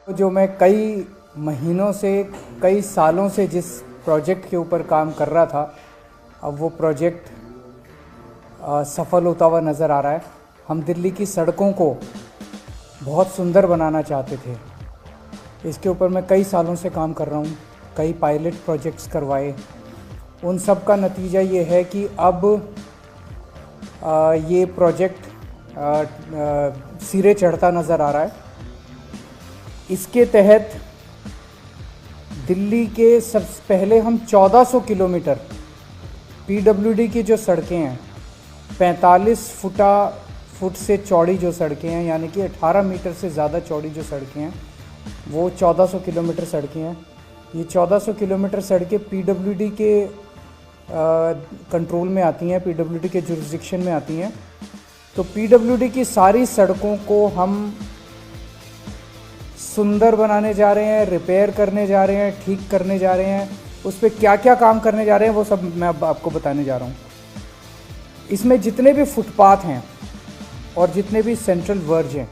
जो मैं कई महीनों से, कई सालों से जिस प्रोजेक्ट के ऊपर काम कर रहा था, अब वो प्रोजेक्ट सफल होता हुआ नज़र आ रहा है। हम दिल्ली की सड़कों को बहुत सुंदर बनाना चाहते थे। इसके ऊपर मैं कई सालों से काम कर रहा हूँ, कई पायलट प्रोजेक्ट्स करवाए। उन सब का नतीजा ये है कि अब ये प्रोजेक्ट सिरे चढ़ता नज़र आ रहा है। इसके तहत दिल्ली के सबसे पहले हम 1400 किलोमीटर पीडब्ल्यूडी की जो सड़कें हैं, 45 फुट से चौड़ी जो सड़कें हैं, यानी कि 18 मीटर से ज़्यादा चौड़ी जो सड़कें हैं, वो 1400 किलोमीटर सड़कें हैं। ये 1400 किलोमीटर सड़कें पीडब्ल्यूडी के कंट्रोल में आती हैं, पीडब्ल्यूडी के जुरिस्डिक्शन में आती हैं। तो पीडब्ल्यूडी की सारी सड़कों को हम सुंदर बनाने जा रहे हैं, रिपेयर करने जा रहे हैं, ठीक करने जा रहे हैं। उस पर क्या क्या काम करने जा रहे हैं वो सब मैं अब आपको बताने जा रहा हूँ। इसमें जितने भी फुटपाथ हैं और जितने भी सेंट्रल वर्ज हैं,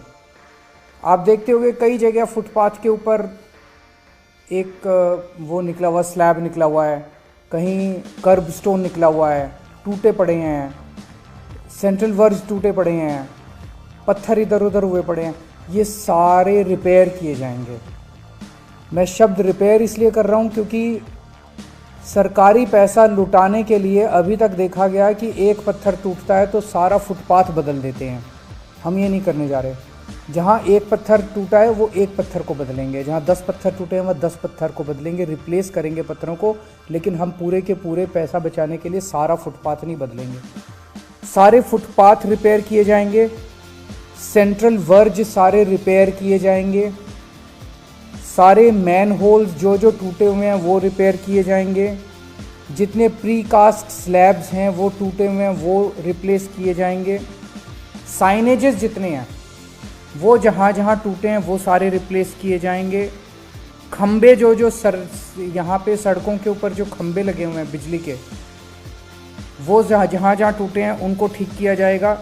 आप देखते होंगे कई जगह फुटपाथ के ऊपर एक वो निकला हुआ स्लैब निकला हुआ है, कहीं कर्ब स्टोन निकला हुआ है, टूटे पड़े हैं, सेंट्रल वर्ज टूटे पड़े हैं, पत्थर इधर उधर हुए पड़े हैं। ये सारे रिपेयर किए जाएंगे। मैं शब्द रिपेयर इसलिए कर रहा हूँ क्योंकि सरकारी पैसा लुटाने के लिए अभी तक देखा गया कि एक पत्थर टूटता है तो सारा फुटपाथ बदल देते हैं। हम ये नहीं करने जा रहे। जहाँ एक पत्थर टूटा है वो एक पत्थर को बदलेंगे, जहाँ 10 पत्थर टूटे हैं वह 10 पत्थर को बदलेंगे, रिप्लेस करेंगे पत्थरों को। लेकिन हम पूरे के पूरे पैसा बचाने के लिए सारा फुटपाथ नहीं बदलेंगे। सारे फुटपाथ रिपेयर किए जाएंगे, सेंट्रल वर्ज सारे रिपेयर किए जाएंगे, सारे मैन होल्स जो जो टूटे हुए हैं वो रिपेयर किए जाएंगे, जितने प्री कास्ट स्लैब्स हैं वो टूटे हुए हैं वो रिप्लेस किए जाएंगे, साइनेजेस जितने हैं वो जहाँ जहाँ टूटे हैं वो सारे रिप्लेस किए जाएंगे, खंबे जो जो यहाँ पे सड़कों के ऊपर जो खंबे लगे हुए हैं बिजली के, वो जहाँ जहाँ टूटे हैं उनको ठीक किया जाएगा।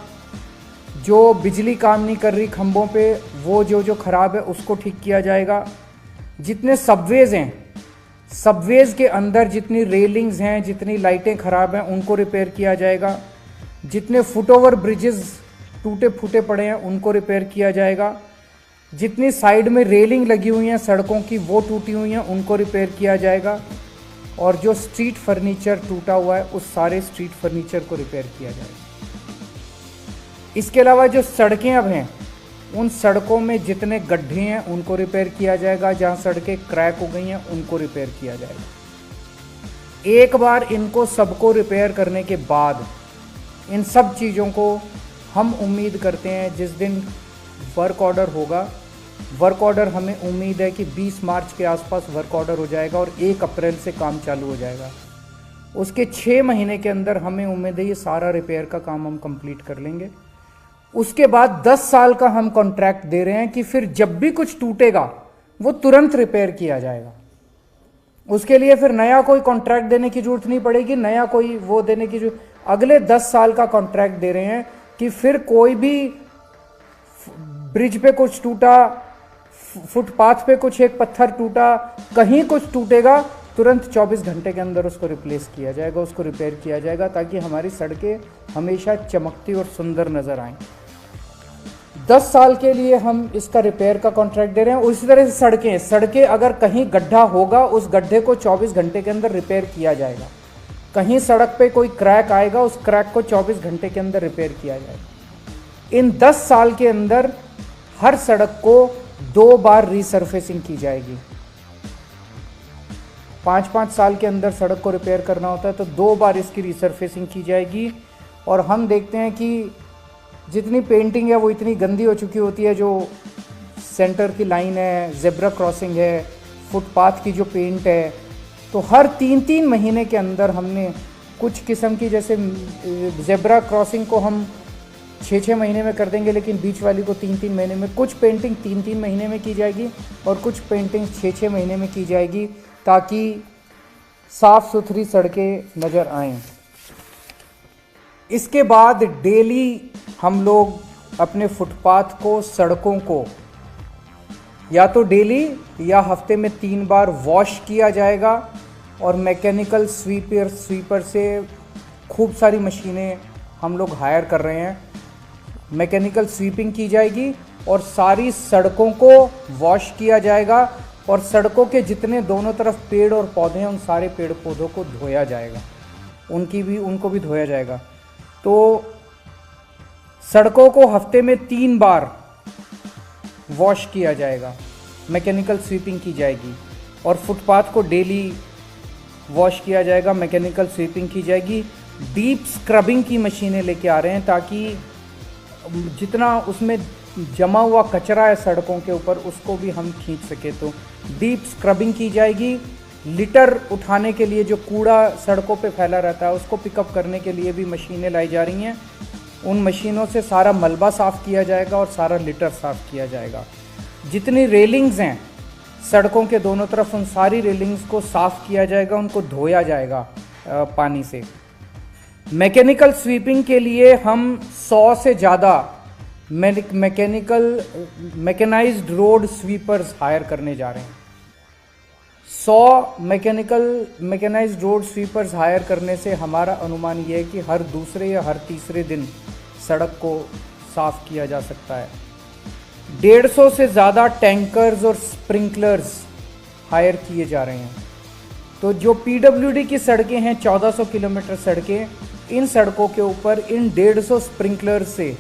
जो बिजली काम नहीं कर रही खंभों पे, वो जो जो ख़राब है उसको ठीक किया जाएगा। जितने सबवेज़ हैं, सबवेज़ के अंदर जितनी रेलिंग्स हैं, जितनी लाइटें ख़राब हैं उनको रिपेयर किया जाएगा। जितने फुट ओवर ब्रिजेस टूटे फूटे पड़े हैं उनको रिपेयर किया जाएगा। जितनी साइड में रेलिंग लगी हुई हैं सड़कों की वो टूटी हुई हैं उनको रिपेयर किया जाएगा। और जो स्ट्रीट फर्नीचर टूटा हुआ है उस सारे स्ट्रीट फर्नीचर को रिपेयर किया जाएगा। इसके अलावा जो सड़कें अब हैं उन सड़कों में जितने गड्ढे हैं उनको रिपेयर किया जाएगा। जहाँ सड़कें क्रैक हो गई हैं उनको रिपेयर किया जाएगा। एक बार इनको सबको रिपेयर करने के बाद इन सब चीज़ों को हम उम्मीद करते हैं जिस दिन वर्क ऑर्डर होगा, वर्क ऑर्डर हमें उम्मीद है कि 20 मार्च के आसपास वर्क ऑर्डर हो जाएगा और 1 अप्रैल से काम चालू हो जाएगा। उसके 6 महीने के अंदर हमें उम्मीद है ये सारा रिपेयर का काम हम कंप्लीट कर लेंगे। उसके बाद 10 साल का हम कॉन्ट्रैक्ट दे रहे हैं कि फिर जब भी कुछ टूटेगा वो तुरंत रिपेयर किया जाएगा। उसके लिए फिर नया कोई कॉन्ट्रैक्ट देने की जरूरत नहीं पड़ेगी, नया कोई वो देने की जरूरत। अगले 10 साल का कॉन्ट्रैक्ट दे रहे हैं कि फिर कोई भी ब्रिज पे कुछ टूटा, फुटपाथ पे कुछ एक पत्थर टूटा, कहीं कुछ टूटेगा, तुरंत 24 घंटे के अंदर उसको रिप्लेस किया जाएगा, उसको रिपेयर किया जाएगा, ताकि हमारी सड़कें हमेशा चमकती और सुंदर नज़र आएं। 10 साल के लिए हम इसका रिपेयर का कॉन्ट्रैक्ट दे रहे हैं। उसी तरह से सड़कें अगर कहीं गड्ढा होगा उस गड्ढे को 24 घंटे के अंदर रिपेयर किया जाएगा। कहीं सड़क पे कोई क्रैक आएगा उस क्रैक को 24 घंटे के अंदर रिपेयर किया जाएगा। इन 10 साल के अंदर हर सड़क को 2 बार रीसर्फेसिंग की जाएगी। 5-5 साल के अंदर सड़क को रिपेयर करना होता है तो 2 बार इसकी रीसर्फेसिंग की जाएगी। और हम देखते हैं कि जितनी पेंटिंग है वो इतनी गंदी हो चुकी होती है। जो सेंटर की लाइन है, जेब्रा क्रॉसिंग है, फुटपाथ की जो पेंट है, तो हर 3-3 महीने के अंदर हमने कुछ किस्म की, जैसे जेब्रा क्रॉसिंग को हम 6-6 महीने में कर देंगे, लेकिन बीच वाली को 3-3 महीने में, कुछ पेंटिंग 3-3 महीने में की जाएगी और कुछ पेंटिंग 6-6 महीने में की जाएगी, ताकि साफ़ सुथरी सड़कें नज़र आएं। इसके बाद डेली हम लोग अपने फुटपाथ को, सड़कों को या तो डेली या हफ्ते में 3 बार वॉश किया जाएगा। और मैकेनिकल स्वीपर से खूब सारी मशीनें हम लोग हायर कर रहे हैं। मैकेनिकल स्वीपिंग की जाएगी और सारी सड़कों को वॉश किया जाएगा और सड़कों के जितने दोनों तरफ पेड़ और पौधे हैं उन सारे पेड़ पौधों को धोया जाएगा, उनको भी धोया जाएगा। तो सड़कों को हफ्ते में 3 बार वॉश किया जाएगा, मैकेनिकल स्वीपिंग की जाएगी। और फुटपाथ को डेली वॉश किया जाएगा, मैकेनिकल स्वीपिंग की जाएगी। डीप स्क्रबिंग की मशीनें लेके आ रहे हैं ताकि जितना उसमें जमा हुआ कचरा है सड़कों के ऊपर उसको भी हम खींच सके। तो डीप स्क्रबिंग की जाएगी। लिटर उठाने के लिए जो कूड़ा सड़कों पे फैला रहता है उसको पिकअप करने के लिए भी मशीनें लाई जा रही हैं। उन मशीनों से सारा मलबा साफ़ किया जाएगा और सारा लिटर साफ़ किया जाएगा। जितनी रेलिंग्स हैं सड़कों के दोनों तरफ उन सारी रेलिंग्स को साफ़ किया जाएगा, उनको धोया जाएगा पानी से। मैकेनिकल स्वीपिंग के लिए हम 100 से ज़्यादा मैकेनाइज्ड रोड स्वीपर्स हायर करने जा रहे हैं। 100 मैकेनाइज्ड रोड स्वीपर्स हायर करने से हमारा अनुमान ये है कि हर दूसरे या हर तीसरे दिन सड़क को साफ़ किया जा सकता है। 150 से ज़्यादा टैंकर्स और स्प्रिंकलर्स हायर किए जा रहे हैं। तो जो पीडब्ल्यूडी की सड़कें हैं 1400 किलोमीटर सड़कें, इन सड़कों के ऊपर इन 150 स्प्रिंकलर से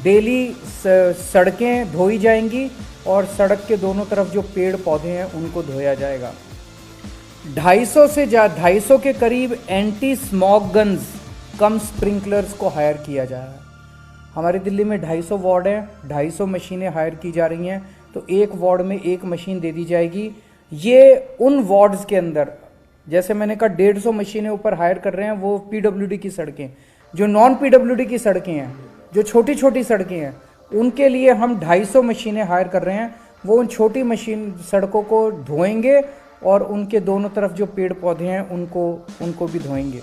डेली सड़कें धोई जाएंगी और सड़क के दोनों तरफ जो पेड़ पौधे हैं उनको धोया जाएगा। 250 के करीब एंटी स्मॉग गन्स कम स्प्रिंकलर्स को हायर किया जा रहा है। हमारी दिल्ली में 250 वार्ड हैं, 250 मशीनें हायर की जा रही हैं। तो एक वार्ड में एक मशीन दे दी जाएगी। ये उन वार्ड्स के अंदर, जैसे मैंने कहा 150 मशीनें ऊपर हायर कर रहे हैं, वो पीडब्ल्यूडी की सड़कें। जो नॉन पीडब्ल्यूडी की सड़कें हैं, जो छोटी छोटी सड़कें हैं, उनके लिए हम 250 मशीनें हायर कर रहे हैं। वो उन छोटी सड़कों को धोएंगे और उनके दोनों तरफ जो पेड़ पौधे हैं उनको भी धोएंगे।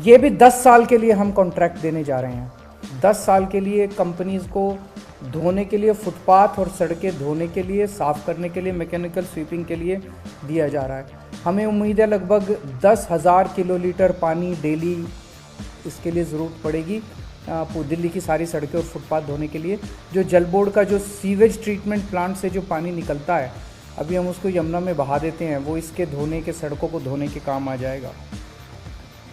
ये भी 10 साल के लिए हम कॉन्ट्रैक्ट देने जा रहे हैं। 10 साल के लिए कंपनीज को धोने के लिए, फुटपाथ और सड़कें धोने के लिए, साफ़ करने के लिए, मैकेनिकल स्वीपिंग के लिए दिया जा रहा है। हमें उम्मीद है लगभग 10,000 किलोलीटर पानी डेली इसके लिए ज़रूरत पड़ेगी दिल्ली की सारी सड़कें और फुटपाथ धोने के लिए। जो जल बोर्ड का जो सीवेज ट्रीटमेंट प्लांट से जो पानी निकलता है, अभी हम उसको यमुना में बहा देते हैं, वो इसके धोने के, सड़कों को धोने के काम आ जाएगा।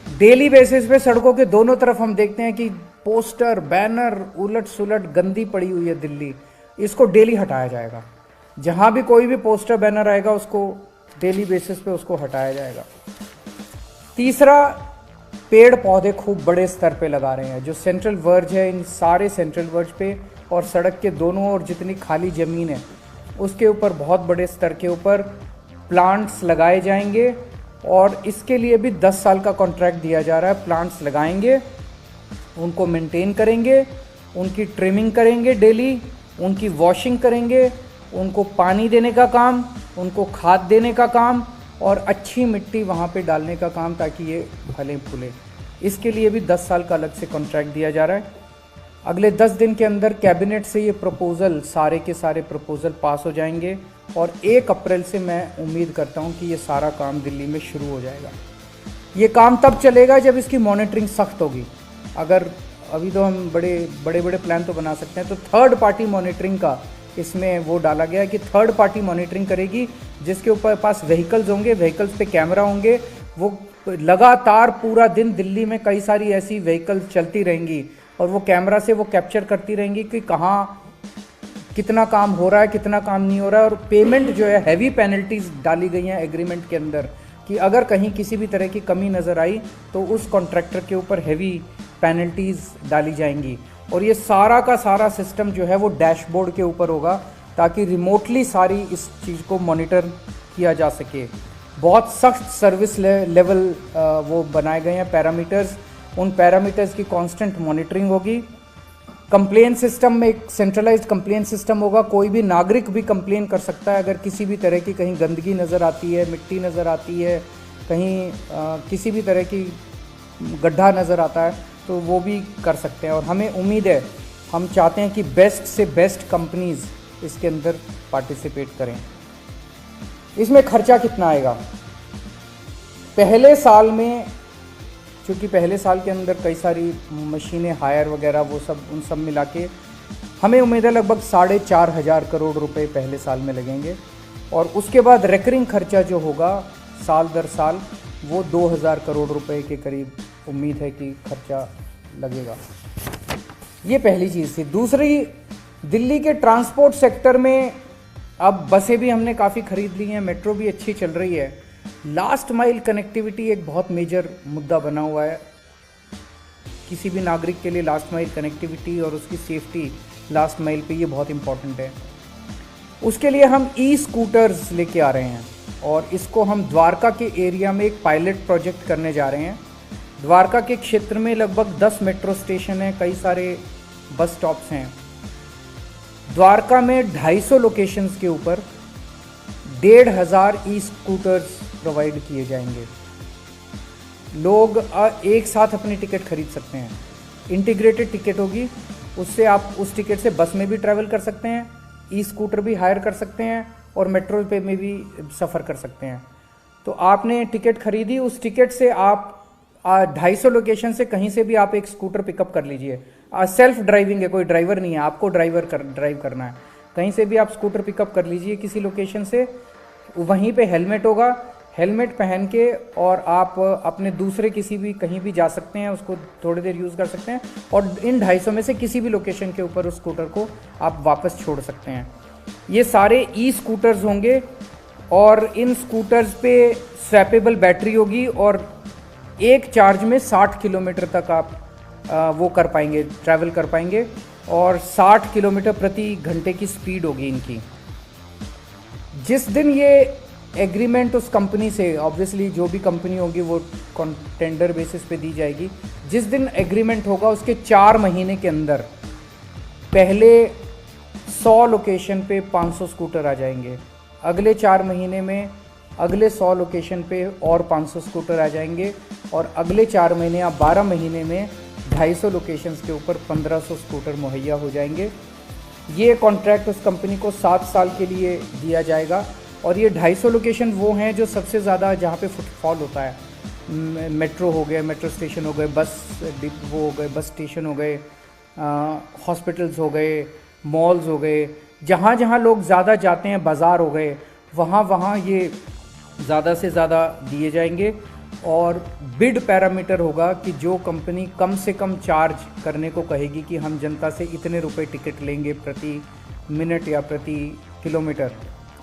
डेली बेसिस पे सड़कों के दोनों तरफ हम देखते हैं कि पोस्टर, बैनर उलट सुलट गंदी पड़ी हुई है दिल्ली, इसको डेली हटाया जाएगा। जहाँ भी कोई भी पोस्टर बैनर आएगा उसको डेली बेसिस पे उसको हटाया जाएगा। तीसरा, पेड़ पौधे खूब बड़े स्तर पे लगा रहे हैं। जो सेंट्रल वर्ज है, इन सारे सेंट्रल वर्ज पे और सड़क के दोनों ओर जितनी खाली ज़मीन है उसके ऊपर बहुत बड़े स्तर के ऊपर प्लांट्स लगाए जाएंगे। और इसके लिए भी 10 साल का कॉन्ट्रैक्ट दिया जा रहा है। प्लांट्स लगाएंगे, उनको मेंटेन करेंगे, उनकी ट्रिमिंग करेंगे डेली, उनकी वॉशिंग करेंगे, उनको पानी देने का काम, उनको खाद देने का काम और अच्छी मिट्टी वहाँ पे डालने का काम, ताकि ये फले फूले। इसके लिए भी 10 साल का अलग से कॉन्ट्रैक्ट दिया जा रहा है। अगले 10 दिन के अंदर कैबिनेट से ये प्रपोज़ल, सारे के सारे प्रपोज़ल पास हो जाएंगे और 1 अप्रैल से मैं उम्मीद करता हूँ कि ये सारा काम दिल्ली में शुरू हो जाएगा। ये काम तब चलेगा जब इसकी मॉनिटरिंग सख्त होगी। अगर अभी तो हम बड़े प्लान तो बना सकते हैं, तो थर्ड पार्टी मॉनिटरिंग का इसमें वो डाला गया है कि थर्ड पार्टी मॉनिटरिंग करेगी, जिसके ऊपर पास व्हीकल्स होंगे, व्हीकल्स पे कैमरा होंगे। वो लगातार पूरा दिन दिल्ली में कई सारी ऐसी व्हीकल्स चलती रहेंगी और वो कैमरा से वो कैप्चर करती रहेंगी कि कहाँ कितना काम हो रहा है, कितना काम नहीं हो रहा है। और पेमेंट जो है, हैवी पेनल्टीज डाली गई हैं एग्रीमेंट के अंदर कि अगर कहीं किसी भी तरह की कमी नज़र आई तो उस कॉन्ट्रैक्टर के ऊपर हैवी पेनल्टीज डाली जाएंगी। और ये सारा का सारा सिस्टम जो है वो डैशबोर्ड के ऊपर होगा, ताकि रिमोटली सारी इस चीज़ को मॉनिटर किया जा सके। बहुत सख्त सर्विस लेवल वो बनाए गए हैं पैरामीटर्स। उन पैरामीटर्स की कांस्टेंट मॉनिटरिंग होगी। कंप्लेन सिस्टम में एक सेंट्रलाइज्ड कंप्लेन सिस्टम होगा। कोई भी नागरिक भी कंप्लेन कर सकता है अगर किसी भी तरह की कहीं गंदगी नज़र आती है, मिट्टी नज़र आती है, कहीं किसी भी तरह की गड्ढा नज़र आता है, तो वो भी कर सकते हैं। और हमें उम्मीद है, हम चाहते हैं कि बेस्ट से बेस्ट कंपनीज़ इसके अंदर पार्टिसिपेट करें। इसमें खर्चा कितना आएगा? पहले साल में, क्योंकि पहले साल के अंदर कई सारी मशीनें हायर वगैरह वो सब, उन सब मिला के हमें उम्मीद है लगभग 4,500 करोड़ रुपए पहले साल में लगेंगे। और उसके बाद रेकरिंग खर्चा जो होगा साल दर साल वो 2,000 करोड़ रुपए के करीब उम्मीद है कि खर्चा लगेगा। ये पहली चीज़ थी। दूसरी, दिल्ली के ट्रांसपोर्ट सेक्टर में अब बसें भी हमने काफ़ी खरीद ली हैं, मेट्रो भी अच्छी चल रही है। लास्ट माइल कनेक्टिविटी एक बहुत मेजर मुद्दा बना हुआ है। किसी भी नागरिक के लिए लास्ट माइल कनेक्टिविटी और उसकी सेफ्टी लास्ट माइल पे ये बहुत इम्पॉर्टेंट है। उसके लिए हम ई स्कूटर्स लेके आ रहे हैं और इसको हम द्वारका के एरिया में एक पायलट प्रोजेक्ट करने जा रहे हैं। द्वारका के क्षेत्र में लगभग 10 मेट्रो स्टेशन हैं, कई सारे बस स्टॉप्स हैं। द्वारका में 250 लोकेशंस के ऊपर 1,500 ई स्कूटर्स प्रोवाइड किए जाएंगे। लोग एक साथ अपनी टिकट खरीद सकते हैं। इंटीग्रेटेड टिकट होगी, उससे आप उस टिकट से बस में भी ट्रैवल कर सकते हैं, ई स्कूटर भी हायर कर सकते हैं और मेट्रो पे में भी सफ़र कर सकते हैं। तो आपने टिकट खरीदी, उस टिकट से आप 250 लोकेशन से कहीं से भी आप एक स्कूटर पिकअप कर लीजिए। सेल्फ ड्राइविंग है, कोई ड्राइवर नहीं है, आपको ड्राइव करना है। कहीं से भी आप स्कूटर पिकअप कर लीजिए किसी लोकेशन से। वहीं पे हेलमेट होगा, हेलमेट पहन के और आप अपने दूसरे किसी भी कहीं भी जा सकते हैं, उसको थोड़ी देर यूज़ कर सकते हैं और इन 250 में से किसी भी लोकेशन के ऊपर उस स्कूटर को आप वापस छोड़ सकते हैं। ये सारे ई स्कूटर्स होंगे और इन स्कूटर्स पे स्वैपेबल बैटरी होगी और एक चार्ज में 60 किलोमीटर तक आप वो कर पाएंगे, ट्रैवल कर पाएंगे और 60 किलोमीटर प्रति घंटे की स्पीड होगी इनकी। जिस दिन ये एग्रीमेंट उस कंपनी से, ऑब्वियसली जो भी कंपनी होगी वो टेंडर बेसिस पे दी जाएगी, जिस दिन एग्रीमेंट होगा उसके 4 महीने के अंदर पहले 100 लोकेशन पे 500 स्कूटर आ जाएंगे। अगले 4 महीने में अगले 100 लोकेशन पे और 500 स्कूटर आ जाएंगे और अगले 4 महीने या 12 महीने में 250 लोकेशंस के ऊपर 1500 स्कूटर मुहैया हो जाएंगे। ये कॉन्ट्रैक्ट उस कंपनी को 7 साल के लिए दिया जाएगा और ये 250 लोकेशन वो हैं जो सबसे ज़्यादा जहाँ पे फुटफॉल होता है। मेट्रो हो गए, मेट्रो स्टेशन हो गए, वो हो गए, बस स्टेशन हो गए, हॉस्पिटल्स हो गए, मॉल्स हो गए, जहाँ जहाँ लोग ज़्यादा जाते हैं, बाज़ार हो गए, वहाँ ये ज़्यादा से ज़्यादा दिए जाएंगे। और बिड पैरामीटर होगा कि जो कंपनी कम से कम चार्ज करने को कहेगी कि हम जनता से इतने रुपए टिकट लेंगे प्रति मिनट या प्रति किलोमीटर,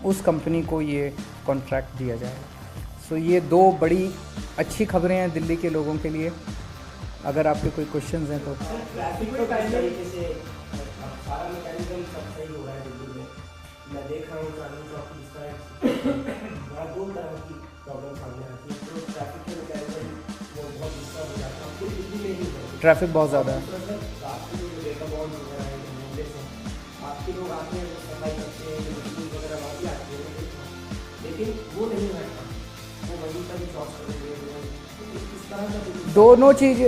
उस कंपनी को ये कॉन्ट्रैक्ट दिया जाएगा। सो ये 2 बड़ी अच्छी खबरें हैं दिल्ली के लोगों के लिए। अगर आपके कोई क्वेश्चंस हैं तो। मैं देख रहा हूँ चांदनी चौक की साइड वहाँ 2 तरह की प्रॉब्लम सामने आती है। तो ट्रैफिक के मैकेनिज्म वो बहुत डिस्टर्ब हो जाता है, आपको दिल्ली में ही है, ट्रैफिक बहुत ज़्यादा है। रास्ते में जो डेटा बॉन्ड वगैरह है, मोहल्ले से आपके लोग आते हैं, सफाई करते हैं, मजदूर वगैरह वहाँ भी आते हैं, लेकिन वो नहीं रहता, वो वहीं तक क्रॉस करेंगे। इस तरह का दोनों चीज़,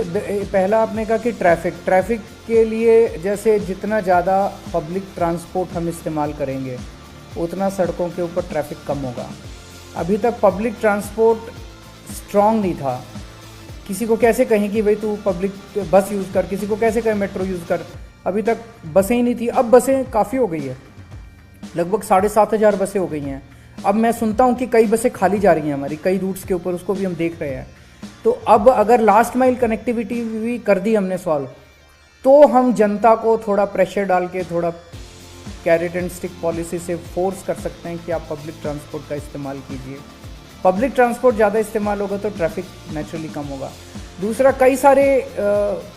पहला आपने कहा कि ट्रैफिक के लिए जैसे जितना ज़्यादा पब्लिक ट्रांसपोर्ट हम इस्तेमाल करेंगे उतना सड़कों के ऊपर ट्रैफिक कम होगा। अभी तक पब्लिक ट्रांसपोर्ट स्ट्रॉन्ग नहीं था। किसी को कैसे कहें कि भाई तू पब्लिक बस यूज़ कर, किसी को कैसे कहें मेट्रो यूज़ कर, अभी तक बसें ही नहीं थी। अब बसें काफ़ी हो गई है, लगभग 7,500 बसें हो गई हैं। अब मैं सुनता हूँ कि कई बसें खाली जा रही हैं हमारी कई रूट्स के ऊपर, उसको भी हम देख रहे हैं। तो अब अगर लास्ट माइल कनेक्टिविटी भी कर दी हमने सॉल्व, तो हम जनता को थोड़ा प्रेशर डाल के, थोड़ा कैरेट एंड स्टिक पॉलिसी से फोर्स कर सकते हैं कि आप पब्लिक ट्रांसपोर्ट का इस्तेमाल कीजिए। पब्लिक ट्रांसपोर्ट ज़्यादा इस्तेमाल होगा तो ट्रैफिक नेचुरली कम होगा। दूसरा, कई सारे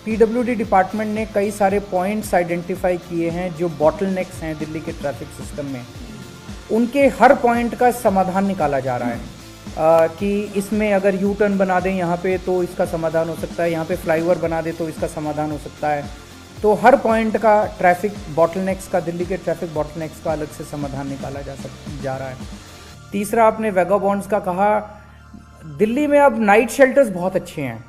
पीडब्ल्यूडी डिपार्टमेंट ने कई सारे पॉइंट्स आइडेंटिफाई किए हैं जो बॉटलनेक्स हैं दिल्ली के ट्रैफिक सिस्टम में। उनके हर पॉइंट का समाधान निकाला जा रहा है कि इसमें अगर यू टर्न बना दें यहाँ पे तो इसका समाधान हो सकता है, यहाँ पे फ्लाईओवर बना दे तो इसका समाधान हो सकता है। तो हर पॉइंट का ट्रैफिक बॉटलनेक्स का, दिल्ली के ट्रैफिक बॉटलनेक्स का अलग से समाधान निकाला जा रहा है। तीसरा, आपने वेगाबॉन्ड्स का कहा। दिल्ली में अब नाइट शेल्टर्स बहुत अच्छे हैं।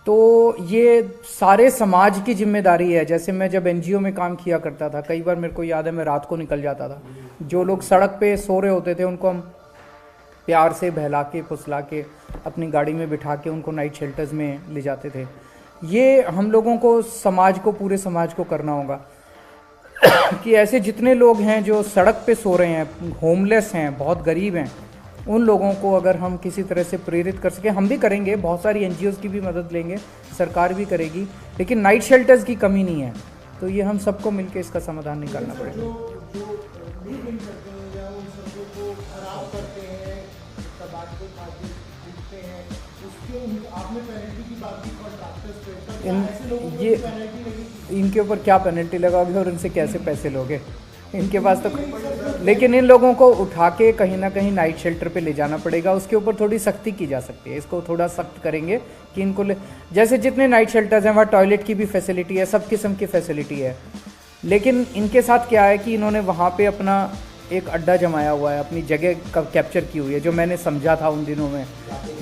तो ये सारे समाज की जिम्मेदारी है। जैसे मैं जब एनजीओ में काम किया करता था, कई बार मेरे को याद है मैं रात को निकल जाता था, जो लोग सड़क पे सो रहे होते थे उनको हम प्यार से बहला के फुसला के अपनी गाड़ी में बिठा के उनको नाइट शेल्टर्स में ले जाते थे। ये हम लोगों को, समाज को, पूरे समाज को करना होगा कि ऐसे जितने लोग हैं जो सड़क पे सो रहे हैं, होमलेस हैं, बहुत गरीब हैं, उन लोगों को अगर हम किसी तरह से प्रेरित कर सकें, हम भी करेंगे, बहुत सारी एनजीओज़ की भी मदद लेंगे, सरकार भी करेगी, लेकिन नाइट शेल्टर्स की कमी नहीं है। तो ये हम सबको मिलकर इसका समाधान निकालना पड़ेगा। ये इनके ऊपर क्या पेनल्टी लगाओगे और इनसे कैसे पैसे लोगे? इनके पास तो, लेकिन इन लोगों को उठा के कहीं ना कहीं नाइट शेल्टर पे ले जाना पड़ेगा। उसके ऊपर थोड़ी सख्ती की जा सकती है, इसको थोड़ा सख्त करेंगे कि इनको जैसे जितने नाइट शेल्टर्स हैं वहाँ टॉयलेट की भी फैसिलिटी है, सब किस्म की फैसिलिटी है, लेकिन इनके साथ क्या है कि इन्होंने वहाँ पे अपना एक अड्डा जमाया हुआ है, अपनी जगह का कैप्चर की हुई है। जो मैंने समझा था उन दिनों में,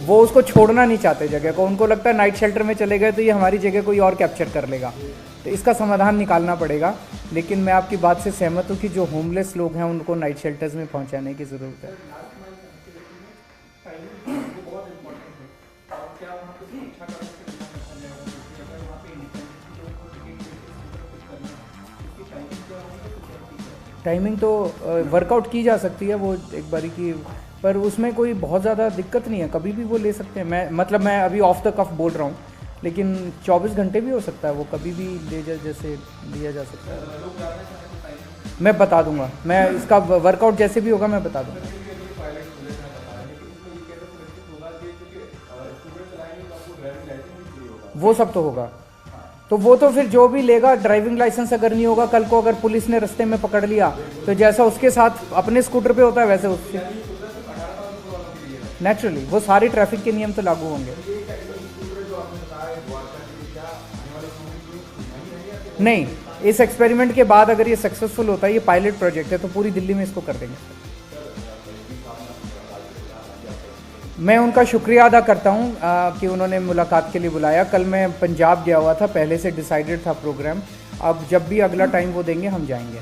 वो उसको छोड़ना नहीं चाहते जगह को। उनको लगता है नाइट शेल्टर में चले गए तो ये हमारी जगह कोई और कैप्चर कर लेगा। तो इसका समाधान निकालना पड़ेगा। लेकिन मैं आपकी बात से सहमत हूँ कि जो होमलेस लोग हैं उनको नाइट शेल्टर्स में पहुँचाने की ज़रूरत है। टाइमिंग तो वर्कआउट की जा सकती है, वो एक बारी की, पर उसमें कोई बहुत ज़्यादा दिक्कत नहीं है, कभी भी वो ले सकते हैं। मैं अभी ऑफ द कफ बोल रहा हूँ, लेकिन 24 घंटे भी हो सकता है, वो कभी भी जैसे लिया जा सकता है। मैं बता दूंगा, मैं इसका वर्कआउट जैसे भी होगा मैं बता दूंगा। वो सब तो होगा, तो वो तो फिर जो भी लेगा, ड्राइविंग लाइसेंस अगर नहीं होगा, कल को अगर पुलिस ने रास्ते में पकड़ लिया तो जैसा उसके साथ अपने स्कूटर पे होता है वैसे उससे नेचुरली वो सारे ट्रैफिक के नियम तो लागू होंगे। नहीं, इस एक्सपेरिमेंट के बाद अगर ये सक्सेसफुल होता है, ये पायलट प्रोजेक्ट है, तो पूरी दिल्ली में इसको कर देंगे। मैं उनका शुक्रिया अदा करता हूँ कि उन्होंने मुलाकात के लिए बुलाया। कल मैं पंजाब गया हुआ था, पहले से डिसाइडेड था प्रोग्राम। अब जब भी अगला टाइम वो देंगे हम जाएंगे।